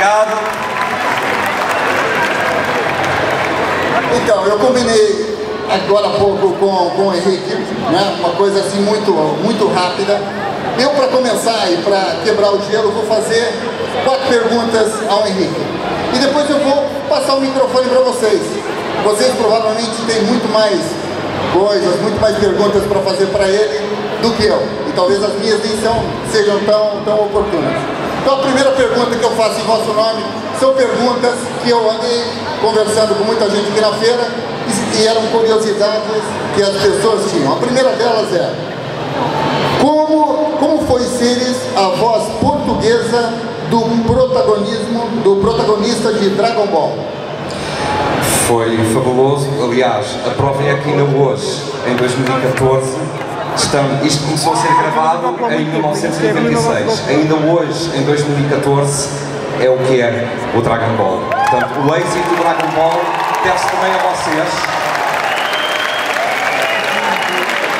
obrigado. Então, eu combinei agora há pouco com o Henrique, né? Uma coisa assim muito rápida. Eu, para começar e para quebrar o gelo, vou fazer 4 perguntas ao Henrique. E depois eu vou passar o microfone para vocês. Vocês provavelmente têm muito mais coisas, muito mais perguntas para fazer para ele do que eu. E talvez as minhas nem sejam tão oportunas. Então a primeira pergunta que eu faço em vosso nome são perguntas que eu andei conversando com muita gente aqui na feira e eram curiosidades que as pessoas tinham. A primeira delas é: como foi seres a voz portuguesa do protagonista de Dragon Ball? Foi fabuloso. Aliás, a prova é que ainda hoje, em 2014, isto começou a ser gravado em 1996. Ainda hoje, em 2014, é o que é o Dragon Ball. Portanto, o êxito do Dragon Ball deve-se também a vocês.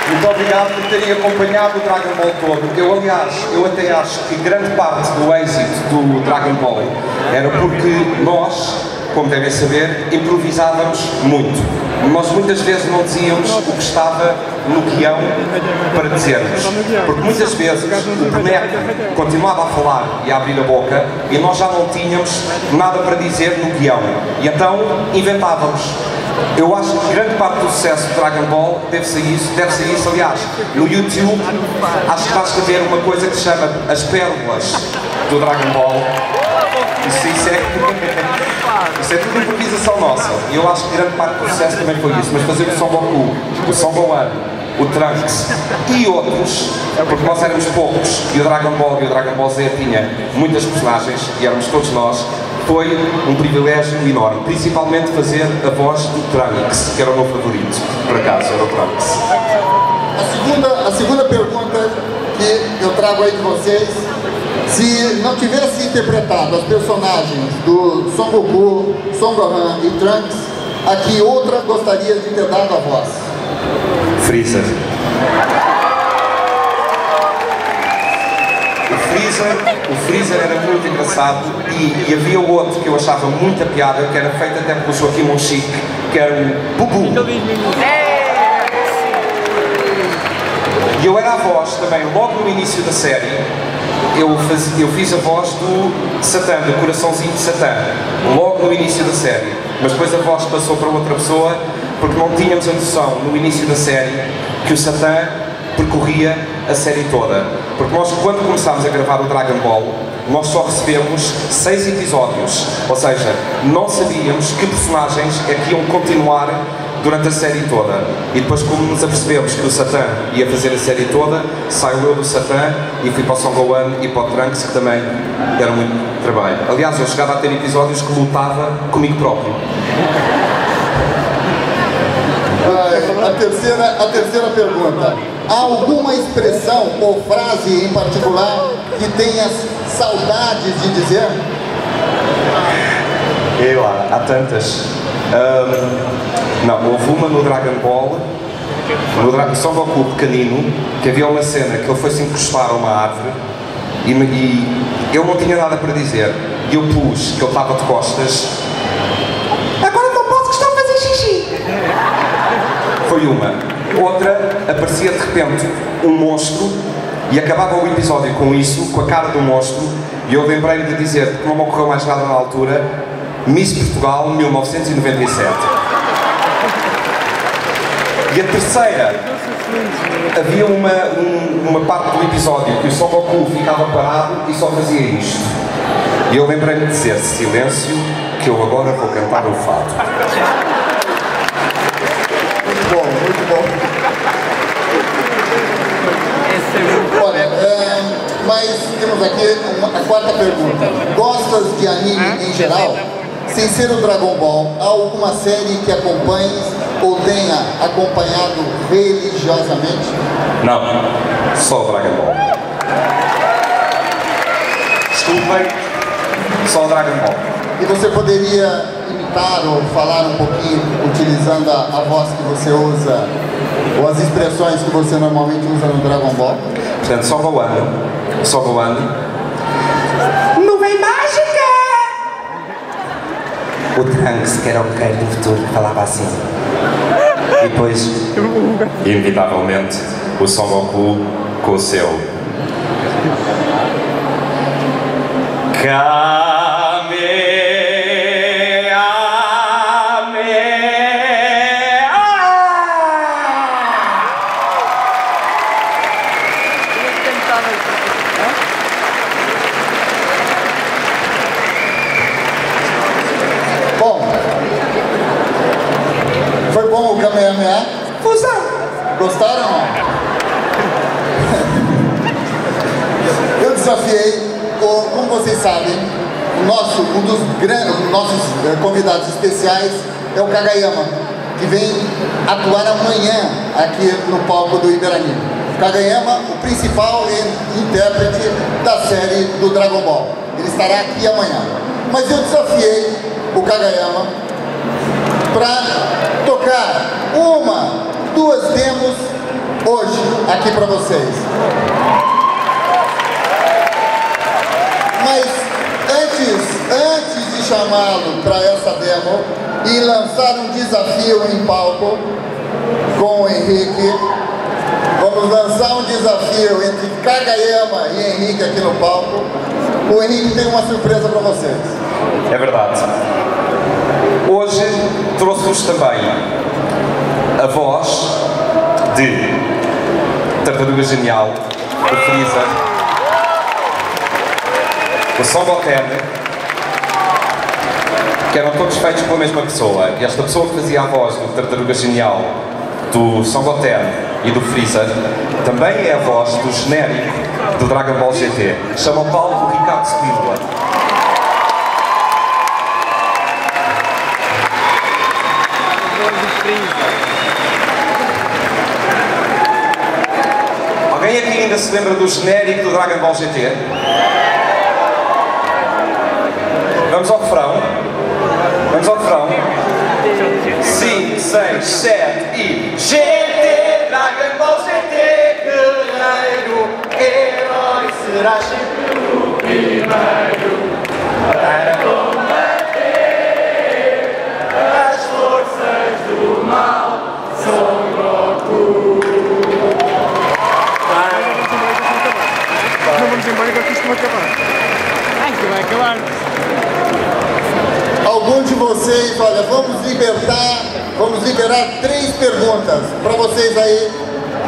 Muito obrigado por terem acompanhado o Dragon Ball todo. Aliás, eu até acho que grande parte do êxito do Dragon Ball era porque nós, como devem saber, improvisávamos muito. Nós muitas vezes não dizíamos o que estava no guião para dizermos. Porque muitas vezes o boneco continuava a falar e a abrir a boca e nós já não tínhamos nada para dizer no guião. E então inventávamos. Eu acho que grande parte do sucesso do Dragon Ball deve-se a isso. Aliás, no YouTube acho que basta ver uma coisa que se chama As Pérolas do Dragon Ball. Isso é tudo improvisação nossa. E eu acho que grande parte do sucesso também foi isso. Mas fazer o Son Goku, o Son Gohan, o Trunks e outros, porque nós éramos poucos e o Dragon Ball e o Dragon Ball Z tinha muitas personagens e éramos todos nós, foi um privilégio enorme. Principalmente fazer a voz do Trunks, que era o meu favorito, por acaso, era o Trunks. A segunda pergunta que eu trago aí de vocês: se não tivesse interpretado as personagens do Son Goku, Son Gohan e Trunks, a que outra gostaria de ter dado a voz? Freezer. O Freezer era muito engraçado e havia outro que eu achava muita piada, que era feito até pelo Joaquim Monchique, que era o Bubu. E eu era a voz também, logo no início da série, eu fiz a voz do Satã, do coraçãozinho de Satã, logo no início da série. Mas depois a voz passou para outra pessoa, porque não tínhamos a noção, no início da série, que o Satã percorria a série toda. Porque nós, quando começámos a gravar o Dragon Ball, nós só recebemos 6 episódios. Ou seja, não sabíamos que personagens é que iam continuar durante a série toda. E depois, como nos apercebemos que o Satã ia fazer a série toda, saiu eu do Satã e fui para o Son Gohan e para o Trunks, que também era muito trabalho. Aliás, eu chegava a ter episódios que lutava comigo próprio. A terceira pergunta: há alguma expressão ou frase em particular que tenhas saudades de dizer? Há tantas. Não, houve uma no Dragon Ball, no Son Goku pequenino, que havia uma cena que ele foi-se encostar a uma árvore e eu não tinha nada para dizer. E eu pus, que ele estava de costas: agora não posso, que estou a fazer xixi. Foi uma. Outra, aparecia de repente um monstro e acabava o episódio com isso, com a cara do monstro, e eu lembrei-me de dizer, porque não me ocorreu mais nada na altura, Miss Portugal 1997. E a terceira, havia uma parte do episódio que o Son Goku ficava parado e só fazia isto. E eu lembrei-me de dizer: silêncio, que eu agora vou cantar o fado. Muito bom. Olha, mas temos aqui a quarta pergunta. Gostas de anime em geral? Sem ser o Dragon Ball, há alguma série que acompanhes ou tenha acompanhado religiosamente? Não, só o Dragon Ball. Desculpem, só o Dragon Ball. E você poderia imitar ou falar um pouquinho, utilizando a voz que você usa, ou as expressões que você normalmente usa no Dragon Ball? Portanto, Son Gohan. Nuvem mágica! o Trunks, que era o guerreiro do futuro, que falava assim. E depois, inevitavelmente, o Son Goku com o seu Bom, foi bom o Kamehameha? Gostaram? Eu desafiei, como vocês sabem, um dos nossos convidados especiais é o Kageyama, que vem atuar amanhã aqui no palco do Iberani. Kageyama, o principal intérprete da série do Dragon Ball. Ele estará aqui amanhã. Mas eu desafiei o Kageyama para tocar duas demos hoje aqui para vocês. Mas antes de chamá-lo para essa demo e lançar um desafio em palco com o Henrique, vamos lançar um desafio entre Kageyama e Henrique aqui no palco. O Henrique tem uma surpresa para vocês. É verdade. Hoje trouxe-vos também a voz de Tartaruga Genial, do Freeza, o Son Goten, que eram todos feitos pela mesma pessoa. E esta pessoa que fazia a voz do Tartaruga Genial, do Son Goten e do Freeza, também é a voz do genérico do Dragon Ball GT. Chama Paulo Ricardo Spínola. Alguém aqui ainda se lembra do genérico do Dragon Ball GT? Vamos ao refrão. 5, 6, 7 e... GT, Dragon Ball GT, guerreiro, herói, será sempre o primeiro para combater as forças do mal, Son Goku. Não vamos embora que isto vai acabar. Ai, que vai acabar. Algum de vocês, olha, vamos liberar 3 perguntas para vocês aí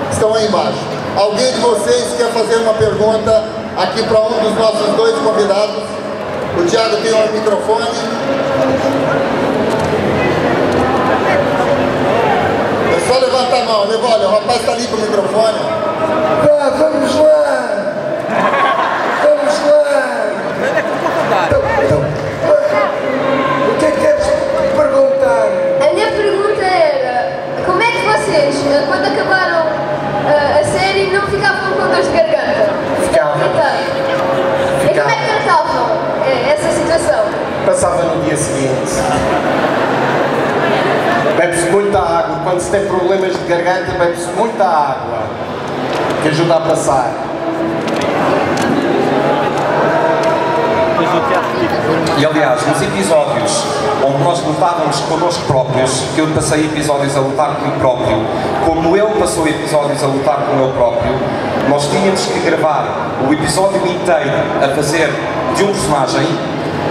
que estão aí embaixo. Alguém de vocês quer fazer uma pergunta aqui para um dos nossos 2 convidados? O Thiago tem um microfone. É só levantar a mão, olha, o rapaz está ali com o microfone. Vamos lá! O que é que queres perguntar? A minha pergunta era, como é que vocês, quando acabaram a série, não ficavam com dores de garganta? Ficava. E como é que tratavam essa situação? Passava no dia seguinte. Bebe-se muita água. Quando se tem problemas de garganta, bebe-se muita água, que ajuda a passar. E aliás, nos episódios onde nós lutávamos connosco próprios, que eu passei episódios a lutar comigo próprio, como ele passou episódios a lutar com ele próprio, nós tínhamos que gravar o episódio inteiro a fazer de um personagem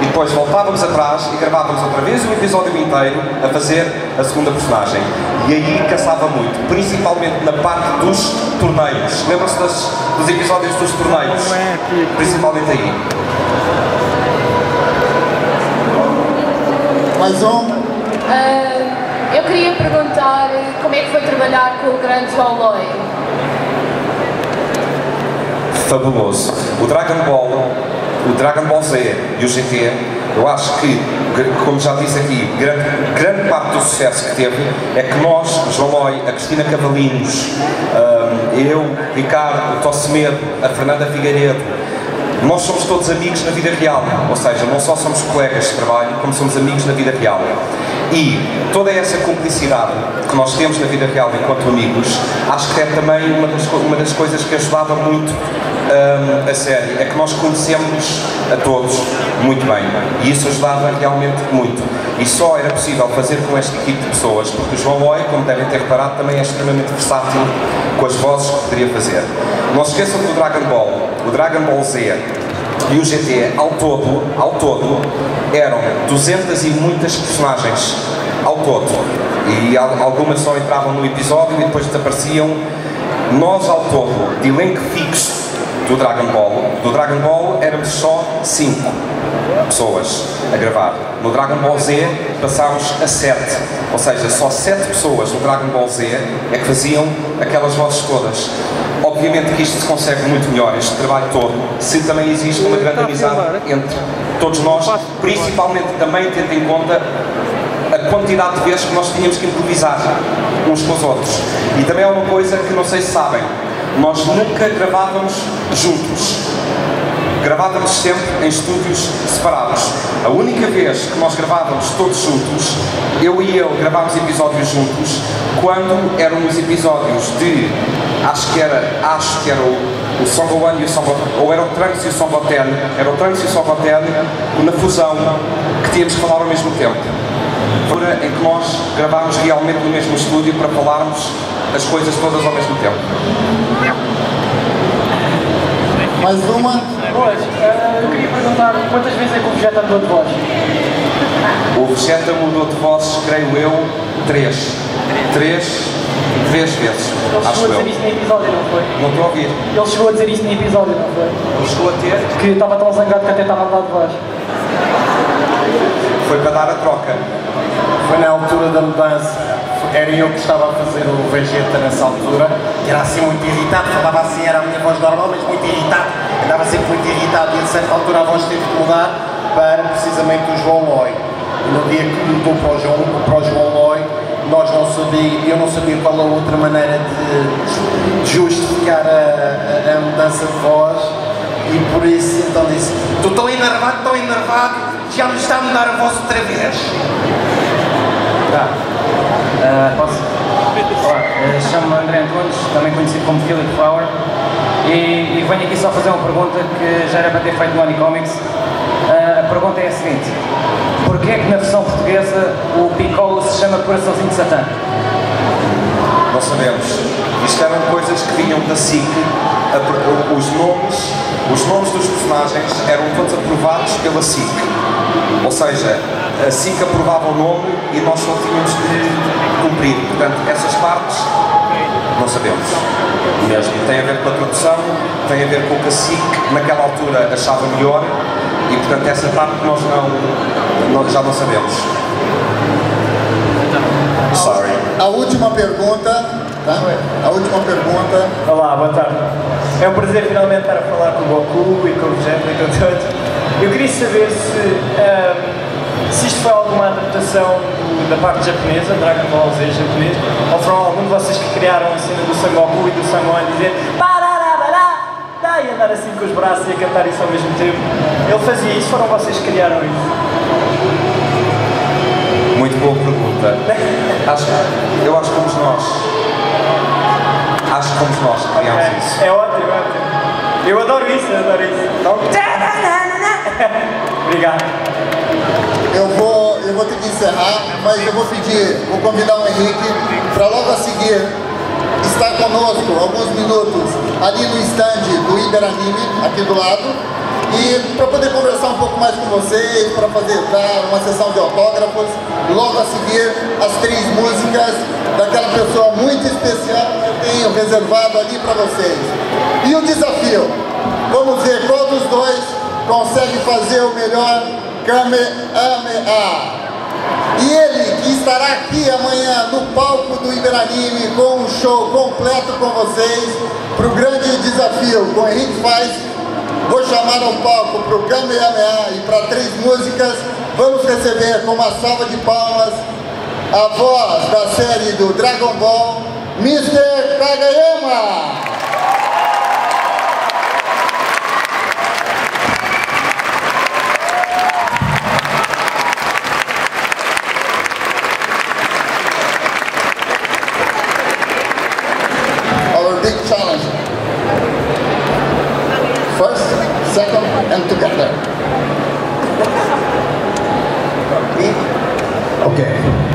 e depois voltávamos atrás e gravávamos outra vez o episódio inteiro a fazer a segunda personagem. E aí cansava muito, principalmente na parte dos torneios. Lembram-se dos episódios dos torneios? Principalmente aí. Mais um? Eu queria perguntar como é que foi trabalhar com o grande Zoloi. Fabuloso. O Dragon Ball Z e o GT, eu acho que, como já disse aqui, grande parte do sucesso que teve é que nós, o João Loi, a Cristina Cavalinhos, eu, Ricardo, o Tossemedo, a Fernanda Figueiredo, nós somos todos amigos na vida real, ou seja, não só somos colegas de trabalho, como somos amigos na vida real. E toda essa cumplicidade que nós temos na vida real enquanto amigos, acho que é também uma das coisas que ajudava muito a série, é que nós conhecemos a todos muito bem, e isso ajudava realmente muito. E só era possível fazer com esta equipe de pessoas, porque o João Loi, como devem ter reparado, também é extremamente versátil com as vozes que poderia fazer. Não se esqueçam do Dragon Ball, o Dragon Ball Z e o GT, ao todo, eram 200 e muitas personagens, ao todo. E algumas só entravam no episódio e depois desapareciam. Nós, ao todo, de elenco fixo do Dragon Ball éramos só 5 pessoas a gravar. No Dragon Ball Z passámos a 7, ou seja, só 7 pessoas no Dragon Ball Z é que faziam aquelas vozes todas. Obviamente que isto se consegue muito melhor, este trabalho todo, se também existe uma grande amizade entre todos nós, principalmente também tendo em conta a quantidade de vezes que nós tínhamos que improvisar uns com os outros. E também é uma coisa que não sei se sabem, nós nunca gravávamos juntos. Gravávamos sempre em estúdios separados. A única vez que nós gravávamos todos juntos, eu e ele gravámos episódios juntos, quando eram os episódios de, acho que era o Son Gohan e o Son Goten, ou era o Trunks e o Son Goten, na fusão, que tínhamos que falar ao mesmo tempo. Em que nós gravámos realmente no mesmo estúdio para falarmos as coisas todas ao mesmo tempo. Mais uma? Pois, eu queria perguntar quantas vezes é que o Vegeta mudou de voz? O Vegeta mudou de vozes, creio eu, 3 vezes, Ele acho chegou a eu. dizer isso no episódio, não foi? Não estou a ouvir. Ele chegou a dizer isso no episódio, não foi? Ele chegou a ter, Que estava tão zangado que até estava a mudar de voz. foi para dar a troca. Foi na altura da mudança, era eu que estava a fazer o Vegeta nessa altura, que era assim muito irritado, falava assim, era a minha voz normal, mas muito irritado, andava sempre muito irritado e a certa altura a voz teve que mudar para precisamente o João Loi. E no dia que mudou para o João Loi, eu não sabia qual a outra maneira de justificar a mudança de voz e por isso então disse, estou tão enervado, já me está a mudar a voz outra vez. Posso? Olá, chamo-me André Antunes, também conhecido como Philip Flower, e venho aqui só fazer uma pergunta que já era para ter feito no Anicomics. A pergunta é a seguinte: porquê é que na versão portuguesa o Piccolo se chama Coraçãozinho de Satã? Não sabemos. Isto eram coisas que vinham da SIC, os nomes dos personagens eram todos aprovados pela SIC. Ou seja, a SIC aprovava o nome e nós só tínhamos de cumprir. Portanto, essas partes não sabemos mesmo. Tem a ver com a tradução, tem a ver com o que a SIC naquela altura achava melhor e, portanto, essa parte nós já não sabemos. Sorry. A última pergunta, tá? A última pergunta. Olá, boa tarde. É um prazer finalmente estar a falar com o Goku e com o Vegeta e com todos. Eu queria saber se isto foi alguma adaptação da parte japonesa, Dragon Ball Z japonês, ou foram algum de vocês que criaram a cena do Son Goku e do Son Gohan dizer parará, e andar assim com os braços e a cantar isso ao mesmo tempo. Ele fazia isso, foram vocês que criaram isso? Muito boa pergunta. Eu acho que fomos nós. Acho que fomos nós que criámos isso. É ótimo, é ótimo. Eu adoro isso. Então... Obrigado. Eu vou ter que encerrar, mas eu vou convidar o Henrique para logo a seguir estar conosco alguns minutos ali no stand do Iberanime, aqui do lado, e para poder conversar um pouco mais com vocês, para dar uma sessão de autógrafos, logo a seguir as 3 músicas daquela pessoa muito especial que eu tenho reservado ali para vocês. E o desafio, vamos ver qual dos dois consegue fazer o melhor Kamehameha. E ele que estará aqui amanhã no palco do Iberanime com um show completo com vocês para o grande desafio com Henrique Faz. Vou chamar ao palco para o Kamehameha e para 3 músicas. Vamos receber com uma salva de palmas a voz da série do Dragon Ball, Mr. Kageyama. second, and together. Okay.